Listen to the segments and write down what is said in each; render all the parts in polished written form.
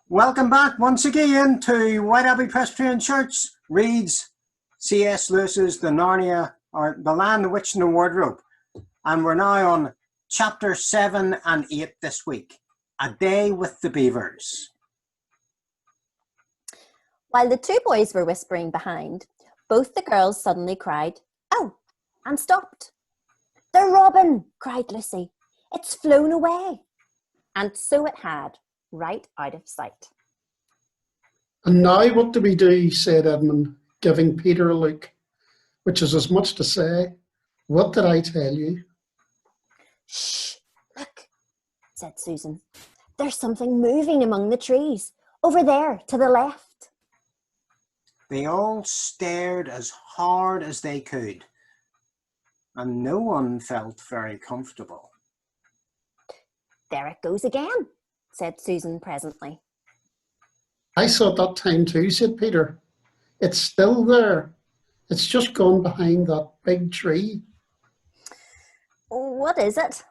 Welcome back once again to Whiteabbey Presbyterian Church reads C.S. Lewis's The Narnia, or The Lion, the Witch and the Wardrobe. And we're now on chapter 7 and 8 this week, A Day with the Beavers. While the two boys were whispering behind, both the girls suddenly cried, "Oh," and stopped. "The robin!" cried Lucy. "It's flown away." And so it had, right out of sight. "And now what do we do?" said Edmund, giving Peter a look, which is as much to say, "What did I tell you?" "Shh, look," said Susan. "There's something moving among the trees, over there to the left." They all stared as hard as they could, and no one felt very comfortable. "There it goes again," said Susan presently. "I saw it that time too," said Peter. "It's still there. It's just gone behind that big tree." "What is it?"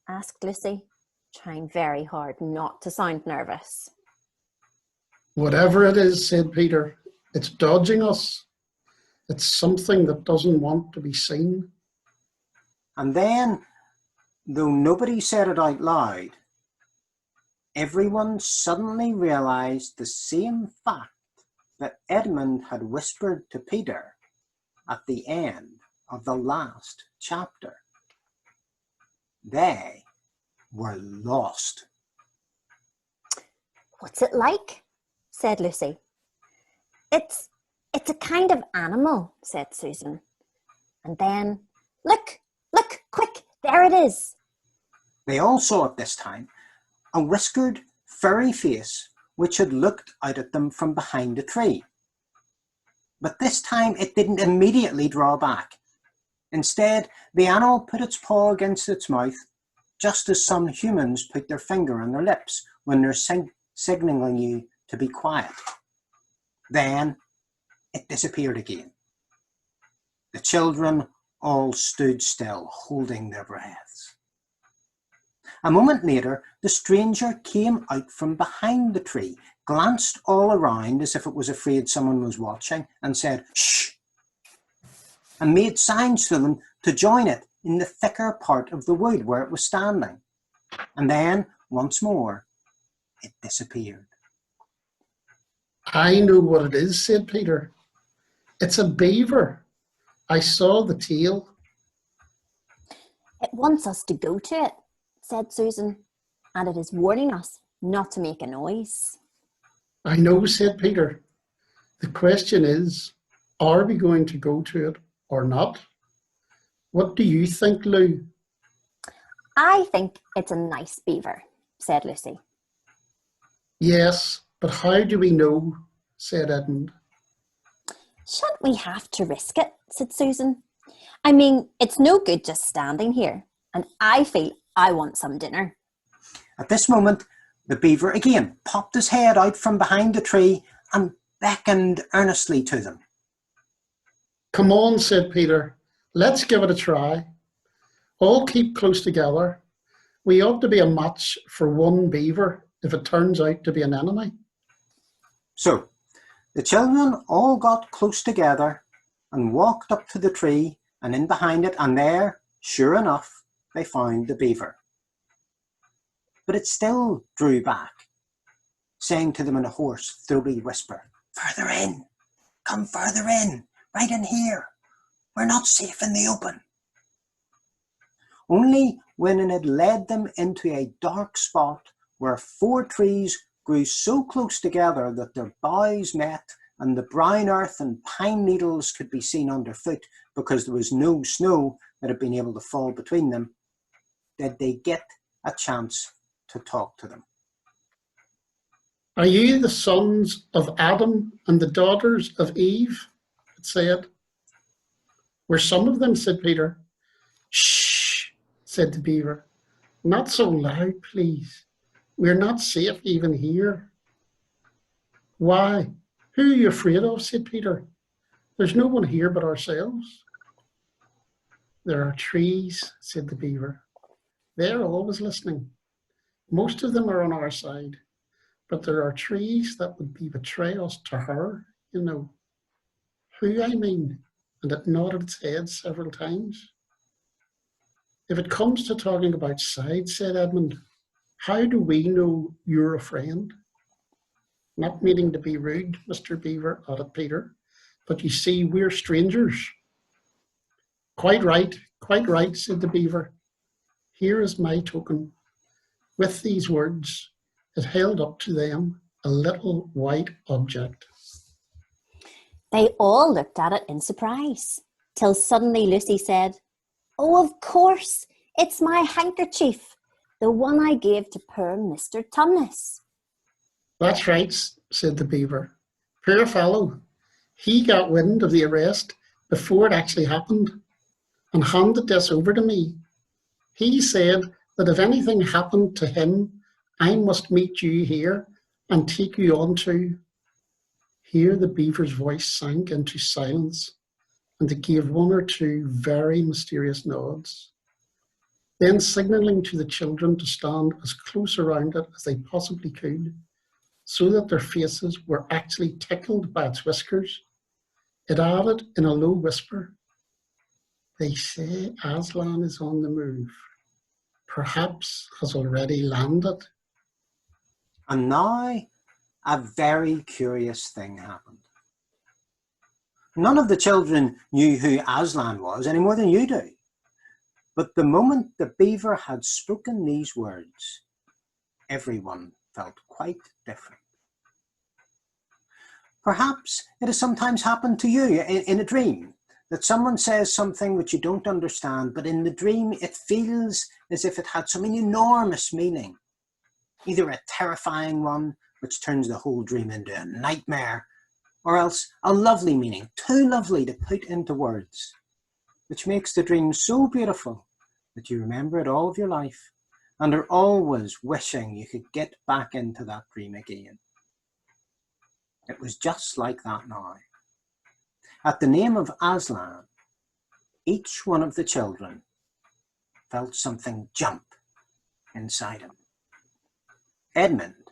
asked Lucy, trying very hard not to sound nervous. "Whatever it is," said Peter, "it's dodging us. It's something that doesn't want to be seen." And then, though nobody said it out loud, everyone suddenly realized the same fact that Edmund had whispered to Peter at the end of the last chapter. They were lost. "What's it like?" said Lucy. It's a kind of animal," said Susan. And then, look, quick, there it is." They all saw it this time, a whiskered, furry face which had looked out at them from behind a tree. But this time it didn't immediately draw back. Instead, the animal put its paw against its mouth, just as some humans put their finger on their lips when they're signaling you to be quiet. Then it disappeared again. The children all stood still, holding their breaths. A moment later, the stranger came out from behind the tree, glanced all around as if it was afraid someone was watching, and said, "Shh," and made signs to them to join it in the thicker part of the wood where it was standing. And then, once more, it disappeared. "I know what it is," said Peter. "It's a beaver. I saw the tail." "It wants us to go to it," said Susan, "and it is warning us not to make a noise." "I know," said Peter. "The question is, are we going to go to it or not? What do you think, Lou?" "I think it's a nice beaver," said Lucy. "Yes, but how do we know?" said Edmund. "Shan't we have to risk it?" said Susan. "I mean, it's no good just standing here, and I feel I want some dinner." At this moment, the beaver again popped his head out from behind the tree and beckoned earnestly to them. "Come on," said Peter. "Let's give it a try. All keep close together. We ought to be a match for one beaver if it turns out to be an enemy." So, the children all got close together and walked up to the tree and in behind it, and there, sure enough, they found the beaver. But it still drew back, saying to them in a hoarse, throaty whisper, "Further in, come further in, right in here. We're not safe in the open." Only when it had led them into a dark spot where 4 trees grew so close together that their boughs met and the brown earth and pine needles could be seen underfoot because there was no snow that had been able to fall between them, did they get a chance to talk to them. "Are you the sons of Adam and the daughters of Eve?" it said. "We're some of them," said Peter. "Shh," said the beaver. "Not so loud, please. We're not safe even here." "Why? Who are you afraid of?" said Peter. "There's no one here but ourselves." "There are trees," said the beaver. "They're always listening. Most of them are on our side. but there are trees that would be betrayals to her, you know. Who, I mean? And it nodded its head several times. If it comes to talking about sides, said Edmund, how do we know you're a friend? Not meaning to be rude, Mr. Beaver, added Peter, but you see, we're strangers. Quite right, said the Beaver. Here is my token. With these words, it held up to them a little white object. They all looked at it in surprise, till suddenly Lucy said, "Oh, of course, it's my handkerchief, the one I gave to poor Mr. Tumnus." That's right, said the Beaver. Poor fellow. He got wind of the arrest before it actually happened and handed this over to me. He said that if anything happened to him, I must meet you here and take you on too. Here the Beaver's voice sank into silence, and it gave one or two very mysterious nods. Then, signalling to the children to stand as close around it as they possibly could, so that their faces were actually tickled by its whiskers, it added in a low whisper, "They say Aslan is on the move. Perhaps has already landed." And now a very curious thing happened. None of the children knew who Aslan was any more than you do. But the moment the Beaver had spoken these words, everyone felt quite different. Perhaps it has sometimes happened to you in a dream, that someone says something which you don't understand, but in the dream it feels as if it had some enormous meaning. Either a terrifying one, which turns the whole dream into a nightmare, or else a lovely meaning, too lovely to put into words, which makes the dream so beautiful that you remember it all of your life and are always wishing you could get back into that dream again. It was just like that now. At the name of Aslan, each one of the children felt something jump inside him. Edmund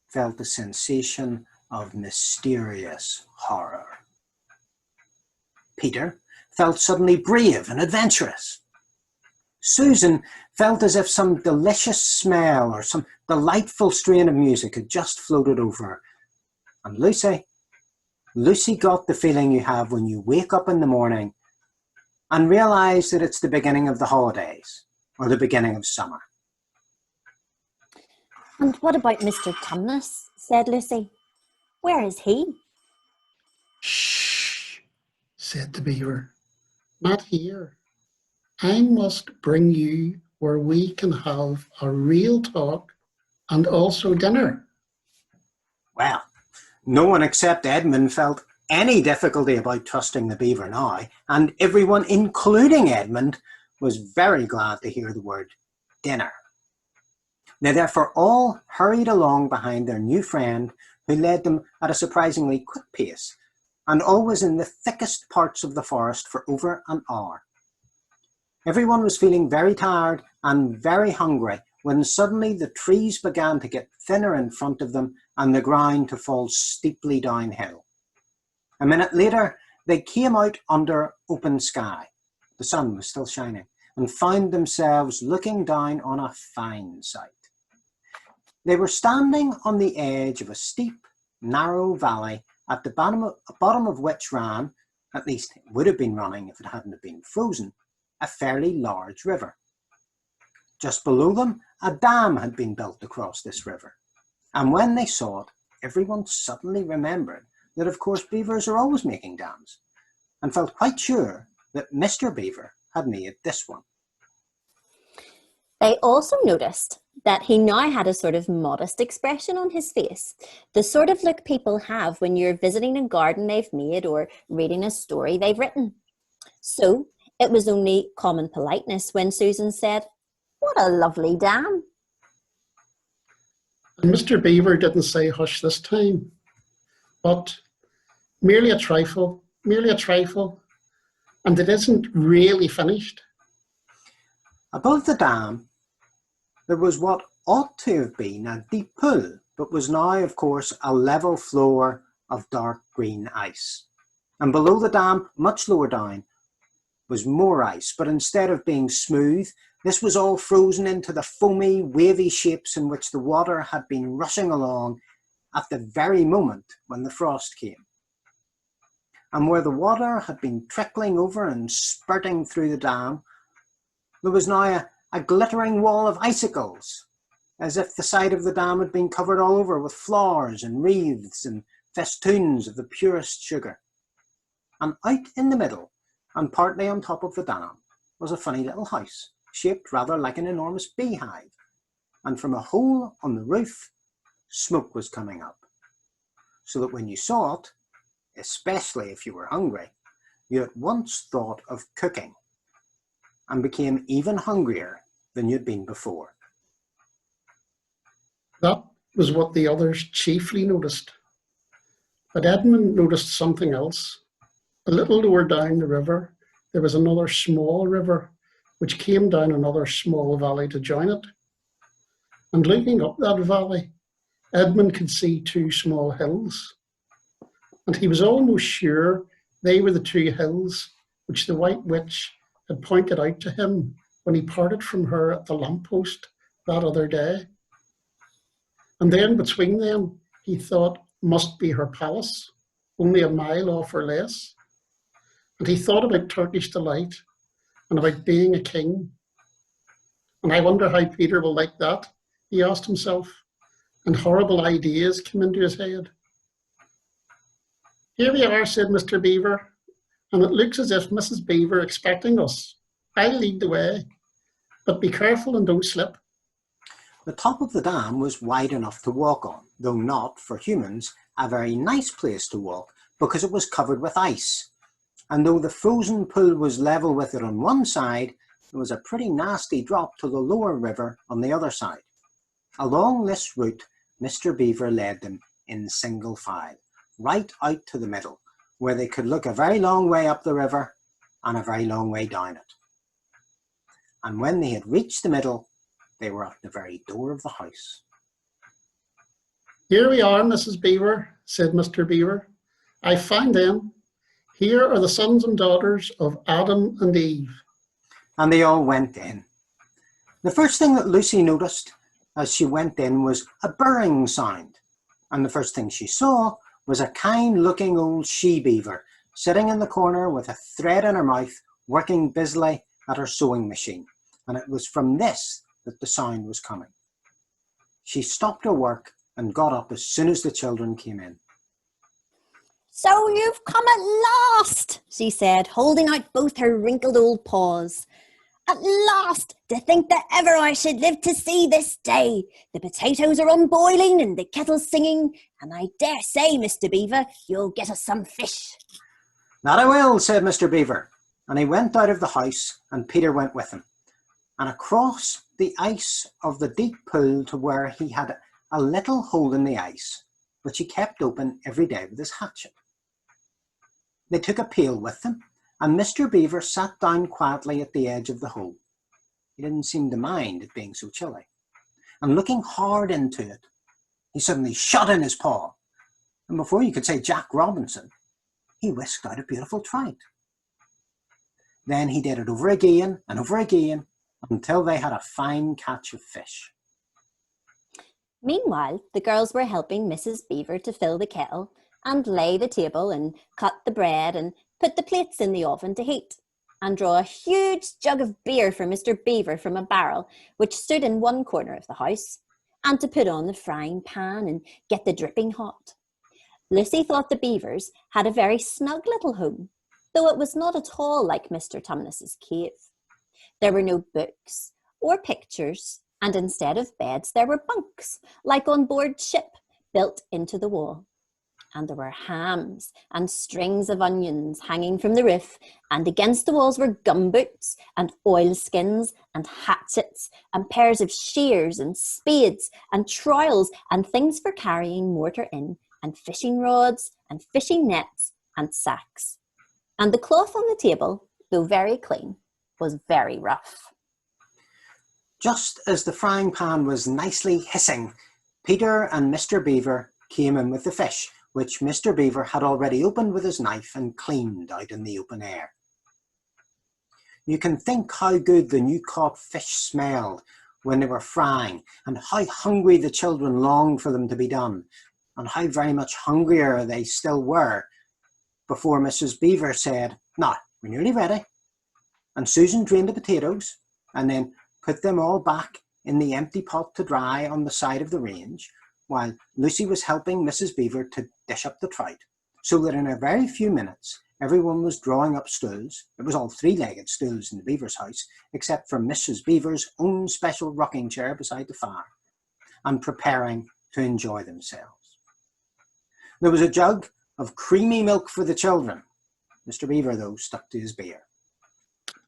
felt a sensation of mysterious horror. Peter felt suddenly brave and adventurous. Susan felt as if some delicious smell or some delightful strain of music had just floated over her. And Lucy got the feeling you have when you wake up in the morning and realise that it's the beginning of the holidays or the beginning of summer. "And what about Mr. Tumnus?" said Lucy. "Where is he?" "Shh," said the Beaver. "Not here. I must bring you where we can have a real talk and also dinner." Well, no one except Edmund felt any difficulty about trusting the Beaver now, and everyone, including Edmund, was very glad to hear the word dinner. They therefore all hurried along behind their new friend, who led them at a surprisingly quick pace, and always in the thickest parts of the forest for over an hour. Everyone was feeling very tired and very hungry when suddenly the trees began to get thinner in front of them and the ground to fall steeply downhill. A minute later, they came out under open sky. The sun was still shining, and found themselves looking down on a fine sight. They were standing on the edge of a steep, narrow valley at the bottom of which ran, at least it would have been running if it hadn't been frozen, a fairly large river. Just below them, a dam had been built across this river. And when they saw it, everyone suddenly remembered that of course beavers are always making dams, and felt quite sure that Mr. Beaver had made this one. They also noticed that he now had a sort of modest expression on his face, the sort of look people have when you're visiting a garden they've made or reading a story they've written. So it was only common politeness when Susan said, "What a lovely dam." And Mr. Beaver didn't say hush this time, but merely a trifle, and it isn't really finished. Above the dam, there was what ought to have been a deep pool, but was now, of course, a level floor of dark green ice. And below the dam, much lower down, was more ice, but instead of being smooth, this was all frozen into the foamy, wavy shapes in which the water had been rushing along at the very moment when the frost came. And where the water had been trickling over and spurting through the dam, there was now a glittering wall of icicles, as if the side of the dam had been covered all over with flowers and wreaths and festoons of the purest sugar. And out in the middle, and partly on top of the dam, was a funny little house, shaped rather like an enormous beehive, and from a hole on the roof, smoke was coming up, so that when you saw it, especially if you were hungry, you at once thought of cooking, and became even hungrier than you'd been before. That was what the others chiefly noticed. But Edmund noticed something else. A little lower down the river, there was another small river, which came down another small valley to join it. And looking up that valley, Edmund could see two small hills. And he was almost sure they were the two hills which the White Witch had pointed out to him when he parted from her at the lamppost that other day. And then between them, he thought, must be her palace, only a mile off or less. And he thought about Turkish delight and about being a king. And I wonder how Peter will like that, he asked himself, and horrible ideas came into his head. Here we are, said Mr. Beaver, and it looks as if Mrs. Beaver expecting us. I'll lead the way, but be careful and don't slip. The top of the dam was wide enough to walk on, though not, for humans, a very nice place to walk because it was covered with ice. And though the frozen pool was level with it on one side, there was a pretty nasty drop to the lower river on the other side. Along this route, Mr. Beaver led them in single file, right out to the middle, where they could look a very long way up the river and a very long way down it. And when they had reached the middle, they were at the very door of the house. Here we are, Mrs. Beaver, said Mr. Beaver. I found them. Here are the sons and daughters of Adam and Eve. And they all went in. The first thing that Lucy noticed as she went in was a burring sound. And the first thing she saw was a kind-looking old she-beaver sitting in the corner with a thread in her mouth, working busily at her sewing machine. And it was from this that the sound was coming. She stopped her work and got up as soon as the children came in. So you've come at last, she said, holding out both her wrinkled old paws. At last, to think that ever I should live to see this day. The potatoes are on boiling and the kettle's singing, and I dare say, Mr. Beaver, you'll get us some fish. That I will, said Mr. Beaver, and he went out of the house, and Peter went with him, and across the ice of the deep pool to where he had a little hole in the ice, which he kept open every day with his hatchet. They took a pail with them, and Mr. Beaver sat down quietly at the edge of the hole. He didn't seem to mind it being so chilly. And looking hard into it, he suddenly shot in his paw, and before you could say Jack Robinson, he whisked out a beautiful trout. Then he did it over again and over again until they had a fine catch of fish. Meanwhile, the girls were helping Mrs. Beaver to fill the kettle and lay the table and cut the bread and put the plates in the oven to heat and draw a huge jug of beer for Mr. Beaver from a barrel which stood in one corner of the house, and to put on the frying pan and get the dripping hot. Lucy thought the Beavers had a very snug little home, though it was not at all like Mr. Tumnus's cave. There were no books or pictures, and instead of beds there were bunks, like on board ship, built into the wall. And there were hams and strings of onions hanging from the roof, and against the walls were gumboots and oilskins and hatchets and pairs of shears and spades and trowels and things for carrying mortar in, and fishing rods and fishing nets and sacks. And the cloth on the table, though very clean, was very rough. Just as the frying pan was nicely hissing, Peter and Mr. Beaver came in with the fish, which Mr. Beaver had already opened with his knife and cleaned out in the open air. You can think how good the new caught fish smelled when they were frying, and how hungry the children longed for them to be done, and how very much hungrier they still were before Mrs. Beaver said, "Now, we're nearly ready." And Susan drained the potatoes and then put them all back in the empty pot to dry on the side of the range, while Lucy was helping Mrs. Beaver to dish up the trout, so that in a very few minutes everyone was drawing up stools. It was all three-legged stools in the Beaver's house, except for Mrs. Beaver's own special rocking chair beside the fire, and preparing to enjoy themselves. There was a jug of creamy milk for the children. Mr. Beaver, though, stuck to his beer.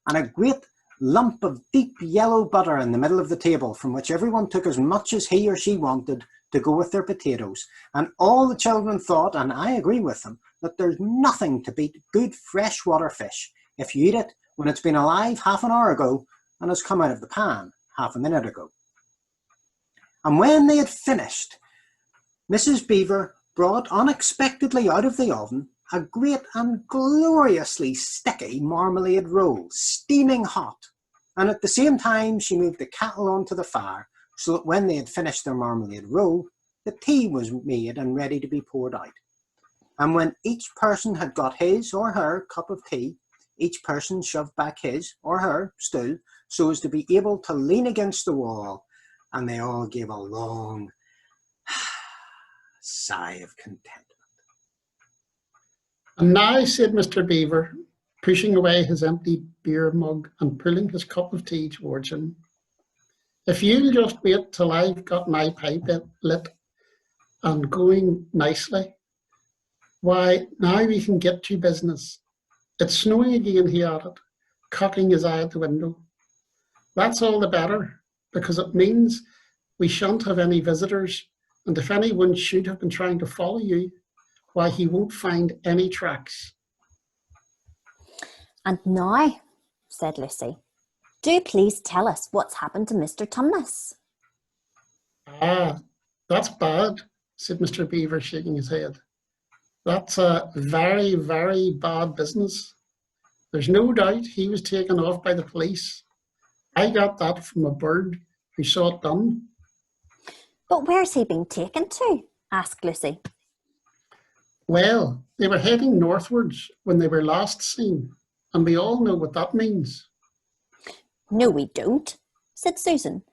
And a great lump of deep yellow butter in the middle of the table, from which everyone took as much as he or she wanted to go with their potatoes. And all the children thought, and I agree with them, that there's nothing to beat good freshwater fish if you eat it when it's been alive half an hour ago and has come out of the pan half a minute ago. And when they had finished, Mrs. Beaver brought unexpectedly out of the oven a great and gloriously sticky marmalade roll, steaming hot, and at the same time she moved the kettle onto the fire, so that when they had finished their marmalade roll, the tea was made and ready to be poured out. And when each person had got his or her cup of tea, each person shoved back his or her stool so as to be able to lean against the wall, and they all gave a long sigh of content. "And now," said Mr. Beaver, pushing away his empty beer mug and pulling his cup of tea towards him, "if you'll just wait till I've got my pipe lit and going nicely, why, now we can get to business. It's snowing again," he added, cocking his eye at the window. "That's all the better, because it means we shan't have any visitors, and if anyone should have been trying to follow you, why, he won't find any tracks." "And now," said Lucy, "do please tell us what's happened to Mr. Tumnus." "Ah, that's bad," said Mr. Beaver, shaking his head. "That's a very, very bad business. There's no doubt he was taken off by the police. I got that from a bird who saw it done." "But where's he being taken to?" asked Lucy. "Well, they were heading northwards when they were last seen, and we all know what that means." "No, we don't," said Susan,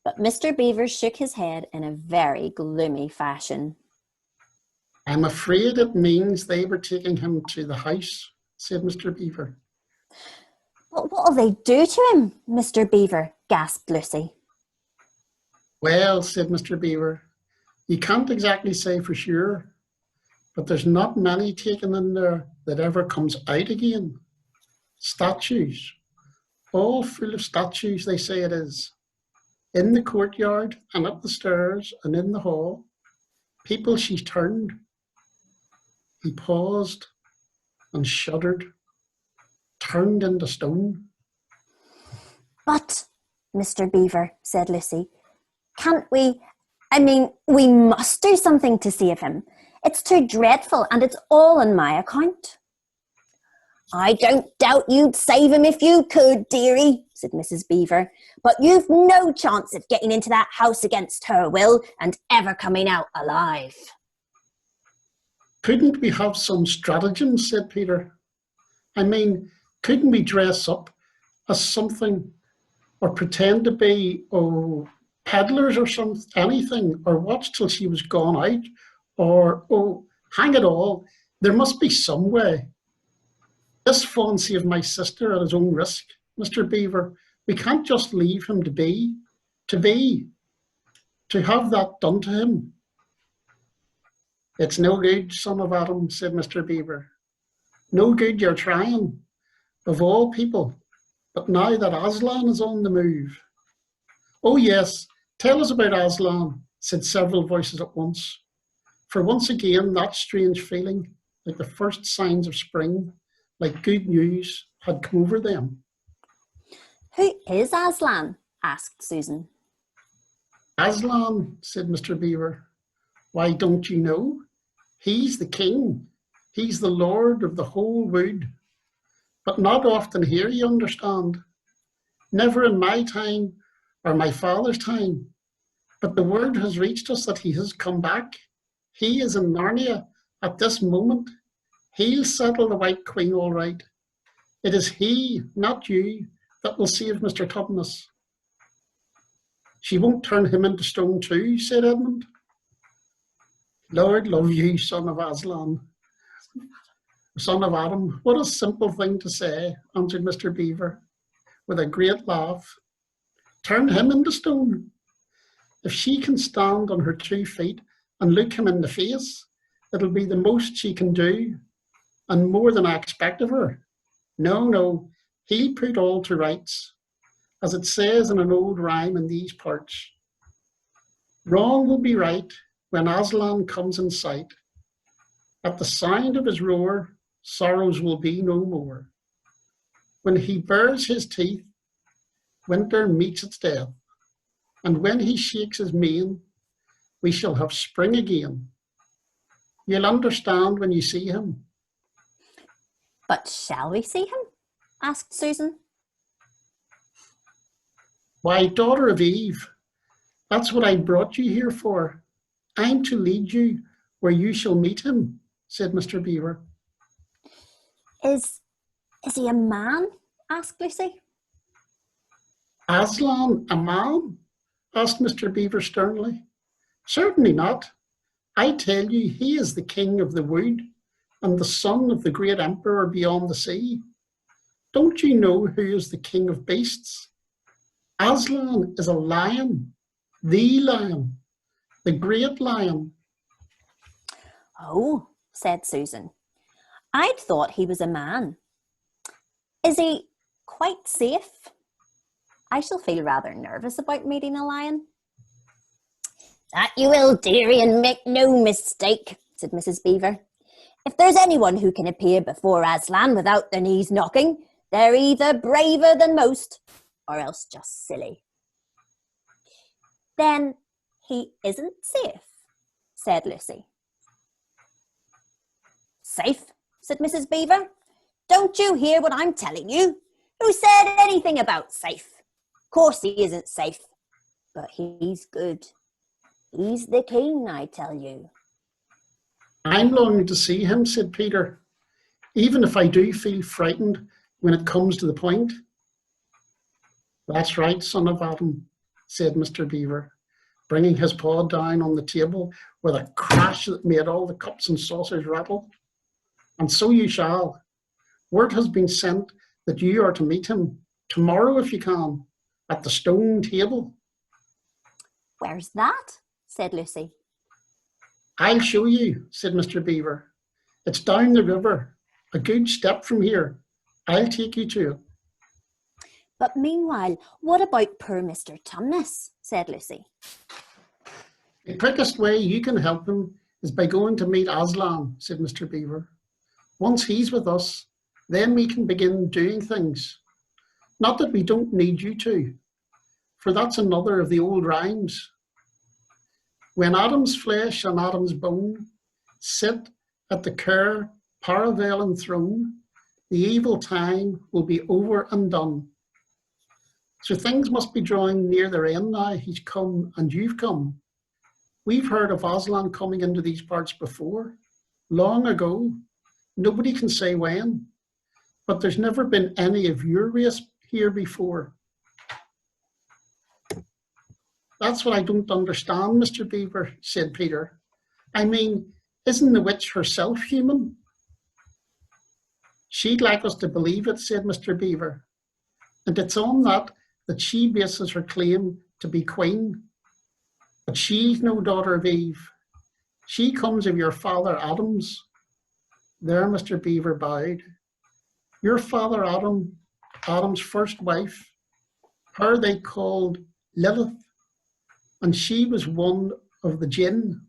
but Mr. Beaver shook his head in a very gloomy fashion. "I'm afraid it means they were taking him to the house," said Mr. Beaver. "But what'll they do to him, Mr. Beaver?" gasped Lucy. "Well," said Mr. Beaver, "you can't exactly say for sure, but there's not many taken in there that ever comes out again. Statues, all full of statues, they say it is. In the courtyard and up the stairs and in the hall, people she's turned." He paused and shuddered. "Turned into stone." "But, Mr. Beaver," said Lucy, "can't we, we must do something to save him. It's too dreadful, and it's all on my account." "I don't doubt you'd save him if you could, dearie," said Mrs. Beaver, "but you've no chance of getting into that house against her will and ever coming out alive." "Couldn't we have some stratagem?" said Peter. "Couldn't we dress up as something, or pretend to be, peddlers or anything, or watch till she was gone out, or, hang it all, there must be some way. This fancy of my sister at his own risk, Mr. Beaver, we can't just leave him to have that done to him." "It's no good, son of Adam," said Mr. Beaver. "No good you're trying, of all people, but now that Aslan is on the move." "Oh yes, tell us about Aslan," said several voices at once. For once again, that strange feeling, like the first signs of spring, like good news, had come over them. "Who is Aslan?" asked Susan. Aslan, said Mr. Beaver, why, don't you know? He's the king. He's the lord of the whole wood. But not often here, you understand. Never in my time or my father's time. But the word has reached us that he has come back. He is in Narnia at this moment. He'll settle the White Queen all right. It is he, not you, that will save Mr. Tubness. She won't turn him into stone too, said Edmund. Lord love you, son of Aslan. Son of Adam, what a simple thing to say, answered Mr. Beaver, with a great laugh. Turn him into stone. If she can stand on her 2 feet and look him in the face, it'll be the most she can do, and more than I expect of her. No, no, he'll put all to rights, as it says in an old rhyme in these parts. Wrong will be right when Aslan comes in sight. At the sound of his roar, sorrows will be no more. When he bares his teeth, winter meets its death, and when he shakes his mane, we shall have spring again. You'll understand when you see him. But shall we see him? Asked Susan. Why, daughter of Eve, that's what I brought you here for. I'm to lead you where you shall meet him, said Mr. Beaver. Is he a man? Asked Lucy. Aslan, a man? Asked Mr. Beaver sternly. Certainly not. I tell you, he is the king of the wood and the son of the great emperor beyond the sea. Don't you know who is the king of beasts? Aslan is a lion, the great lion. Oh, said Susan. I'd thought he was a man. Is he quite safe? I shall feel rather nervous about meeting a lion. That you will, dearie, and make no mistake, said Mrs. Beaver. If there's anyone who can appear before Aslan without their knees knocking, they're either braver than most or else just silly. Then he isn't safe, said Lucy. Safe, said Mrs. Beaver. Don't you hear what I'm telling you? Who said anything about safe? Of course he isn't safe, but he's good. He's the king, I tell you. I'm longing to see him, said Peter, even if I do feel frightened when it comes to the point. That's right, son of Adam, said Mr. Beaver, bringing his paw down on the table with a crash that made all the cups and saucers rattle. And so you shall. Word has been sent that you are to meet him tomorrow, if you can, at the stone table. Where's that? Said Lucy. I'll show you, said Mr. Beaver. It's down the river, a good step from here. I'll take you to it. But meanwhile, what about poor Mr. Tumnus? Said Lucy. The quickest way you can help him is by going to meet Aslan, said Mr. Beaver. Once he's with us, then we can begin doing things. Not that we don't need you to, for that's another of the old rhymes. When Adam's flesh and Adam's bone sit at the Ker Paravel throne, the evil time will be over and done. So things must be drawing near their end now. He's come and you've come. We've heard of Aslan coming into these parts before, long ago. Nobody can say when, but there's never been any of your race here before. That's what I don't understand, Mr. Beaver, said Peter. I mean, isn't the witch herself human? She'd like us to believe it, said Mr. Beaver. And it's on that she bases her claim to be queen. But she's no daughter of Eve. She comes of your father Adam's. There Mr. Beaver bowed. Your father Adam, Adam's first wife, her they called Lilith, and she was one of the jinn.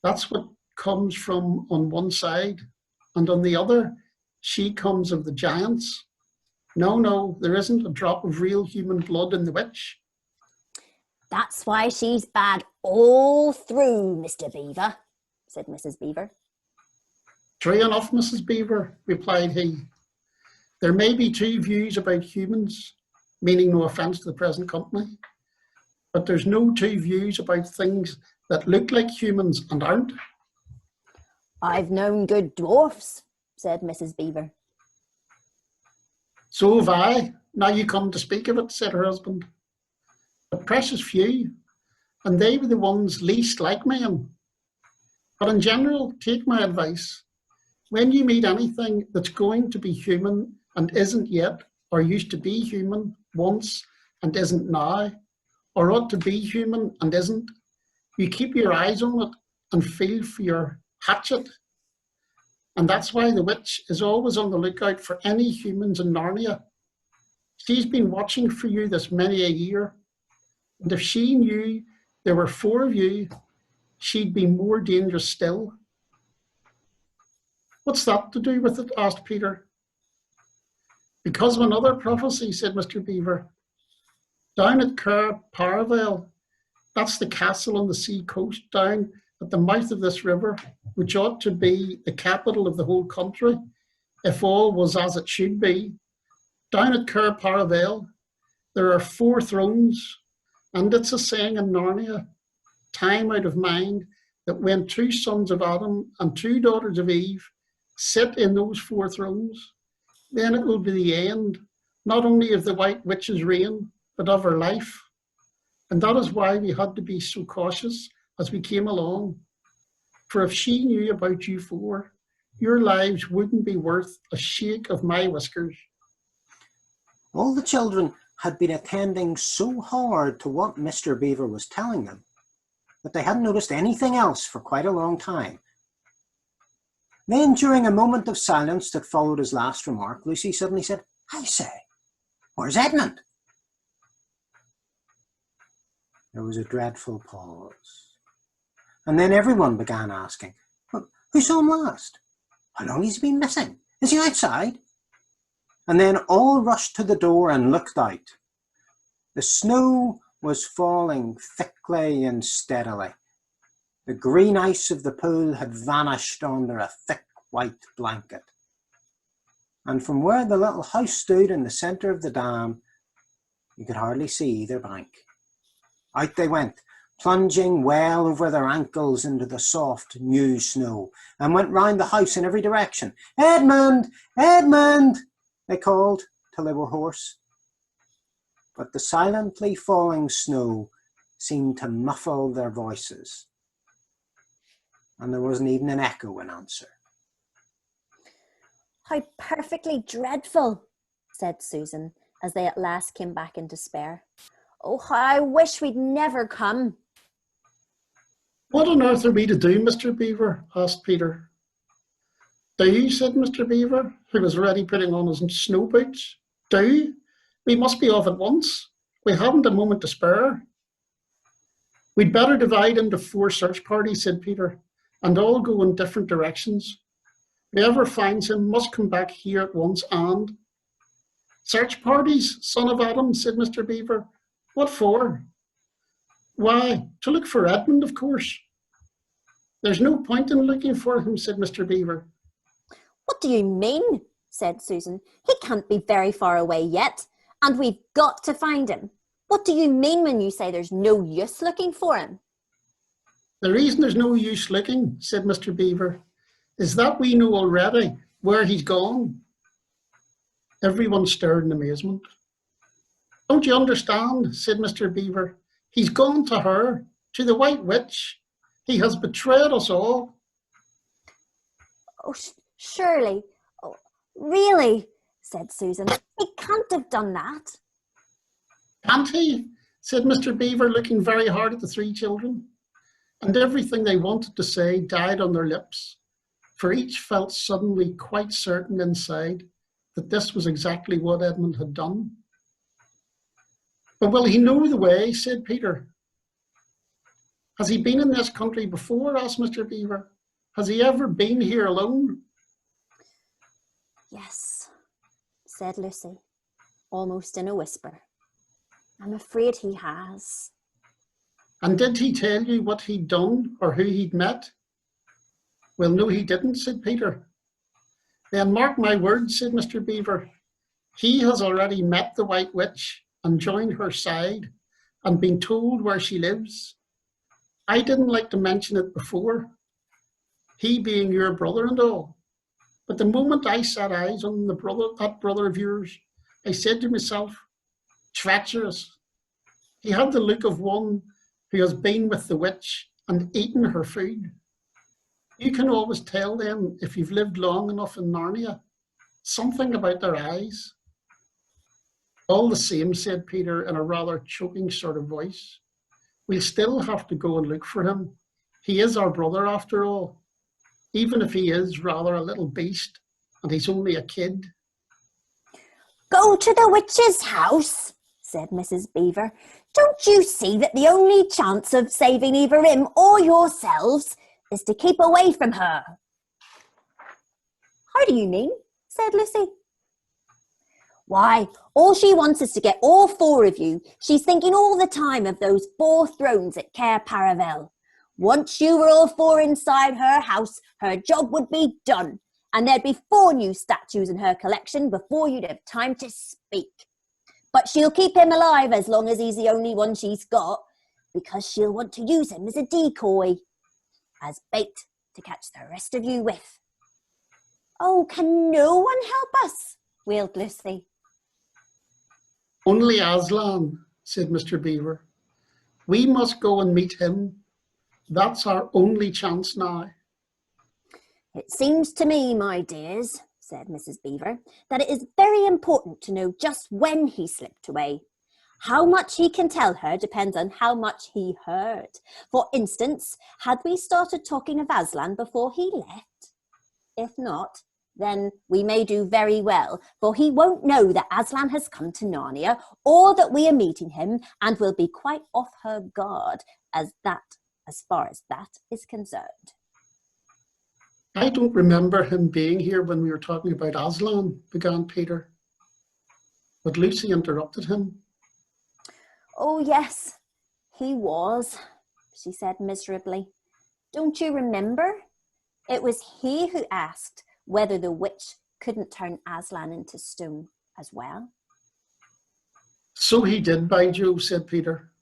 That's what comes from on one side, and on the other, she comes of the giants. No, there isn't a drop of real human blood in the witch. That's why she's bad all through, Mr. Beaver, said Mrs. Beaver. True enough, Mrs. Beaver, replied he. There may be two views about humans, meaning no offence to the present company, but there's no two views about things that look like humans and aren't. I've known good dwarfs, said Mrs. Beaver. So have I, now you come to speak of it, said her husband. But precious few, and they were the ones least like men. But in general, take my advice. When you meet anything that's going to be human and isn't yet, or used to be human once and isn't now, or ought to be human and isn't, you keep your eyes on it and feel for your hatchet. And that's why the witch is always on the lookout for any humans in Narnia. She's been watching for you this many a year, and if she knew there were 4 of you, she'd be more dangerous still. What's that to do with it? Asked Peter. Because of another prophecy, said Mr. Beaver. Down at Cair Paravel, that's the castle on the sea coast down at the mouth of this river, which ought to be the capital of the whole country, if all was as it should be. Down at Cair Paravel, there are 4 thrones, and it's a saying in Narnia, time out of mind, that when 2 sons of Adam and 2 daughters of Eve sit in those 4 thrones, then it will be the end, not only of the White Witch's reign, but of her life. And that is why we had to be so cautious as we came along. For if she knew about you 4, your lives wouldn't be worth a shake of my whiskers. All the children had been attending so hard to what Mr. Beaver was telling them that they hadn't noticed anything else for quite a long time. Then, during a moment of silence that followed his last remark, Lucy suddenly said, I say, where's Edmund? There was a dreadful pause. And then everyone began asking, well, who saw him last? How long has he been missing? Is he outside? And then all rushed to the door and looked out. The snow was falling thickly and steadily. The green ice of the pool had vanished under a thick white blanket. And from where the little house stood in the centre of the dam, you could hardly see either bank. Out they went, plunging well over their ankles into the soft, new snow, and went round the house in every direction. Edmund! Edmund! They called till they were hoarse. But the silently falling snow seemed to muffle their voices, and there wasn't even an echo in answer. How perfectly dreadful, said Susan, as they at last came back in despair. Oh, how I wish we'd never come. What on earth are we to do, Mr. Beaver? Asked Peter. Do you? Said Mr. Beaver, who was already putting on his snow boots. Do? We must be off at once. We haven't a moment to spare. We'd better divide into 4 search parties, said Peter, and all go in different directions. Whoever finds him must come back here at once and... Search parties, son of Adam, said Mr. Beaver. What for? Why, to look for Edmund, of course. There's no point in looking for him, said Mr. Beaver. What do you mean? Said Susan. He can't be very far away yet, and we've got to find him. What do you mean when you say there's no use looking for him? The reason there's no use looking, said Mr. Beaver, is that we know already where he's gone. Everyone stared in amazement. Don't you understand, said Mr. Beaver. He's gone to her, to the White Witch. He has betrayed us all. Oh, surely. Oh, really, said Susan. He can't have done that. Can't he? Said Mr. Beaver, looking very hard at the 3 children. And everything they wanted to say died on their lips, for each felt suddenly quite certain inside that this was exactly what Edmund had done. But will he know the way? Said Peter. Has he been in this country before? Asked Mr. Beaver. Has he ever been here alone? Yes, said Lucy, almost in a whisper. I'm afraid he has. And did he tell you what he'd done or who he'd met? Well, no, he didn't, said Peter. Then mark my words, said Mr. Beaver. He has already met the White Witch and joined her side and been told where she lives. I didn't like to mention it before, he being your brother and all. But the moment I set eyes on that brother of yours, I said to myself, treacherous. He had the look of one who has been with the witch and eaten her food. You can always tell them, if you've lived long enough in Narnia, something about their eyes. All the same, said Peter in a rather choking sort of voice, we'll still have to go and look for him. He is our brother after all, even if he is rather a little beast and he's only a kid. Go to the witch's house, said Mrs. Beaver. Don't you see that the only chance of saving either him or yourselves is to keep away from her? How do you mean? Said Lucy. Why, all she wants is to get all four of you. She's thinking all the time of those 4 thrones at Cair Paravel. Once you were all 4 inside her house, her job would be done, and there'd be 4 new statues in her collection before you'd have time to speak. But she'll keep him alive as long as he's the only one she's got, because she'll want to use him as a decoy, as bait to catch the rest of you with. Oh, can no one help us? Wailed Lucy. Only Aslan, said Mr. Beaver. We must go and meet him. That's our only chance now. It seems to me, my dears, said Mrs. Beaver, that it is very important to know just when he slipped away. How much he can tell her depends on how much he heard. For instance, had we started talking of Aslan before he left? If not, then we may do very well, for he won't know that Aslan has come to Narnia or that we are meeting him, and will be quite off her guard as far as that is concerned. I don't remember him being here when we were talking about Aslan, began Peter. But Lucy interrupted him. Oh, yes, he was, she said miserably. Don't you remember? It was he who asked whether the witch couldn't turn Aslan into stone as well. So he did, by Jove, said Peter.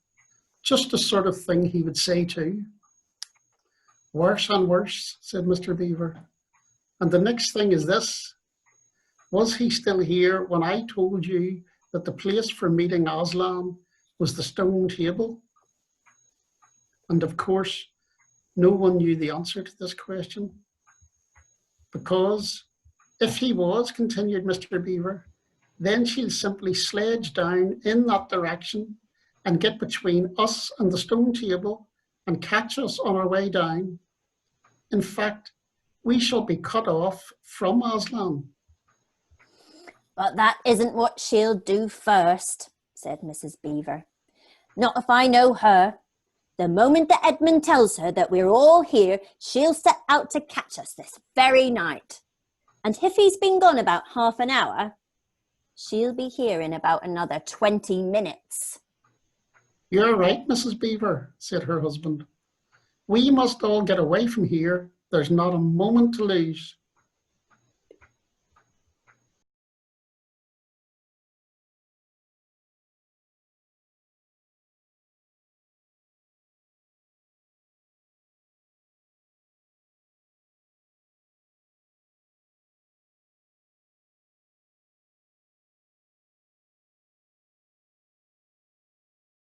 Just the sort of thing he would say too. Worse and worse, said Mr. Beaver. And the next thing is this. Was he still here when I told you that the place for meeting Aslan was the stone table? And of course, no one knew the answer to this question. Because if he was, continued Mr. Beaver, then she'll simply sledge down in that direction and get between us and the stone table and catch us on our way down. In fact, we shall be cut off from Aslan. But that isn't what she'll do first, said Mrs. Beaver. Not if I know her. The moment that Edmund tells her that we're all here, she'll set out to catch us this very night. And if he's been gone about half an hour, she'll be here in about another 20 minutes. You're right, Mrs. Beaver, said her husband. We must all get away from here. There's not a moment to lose.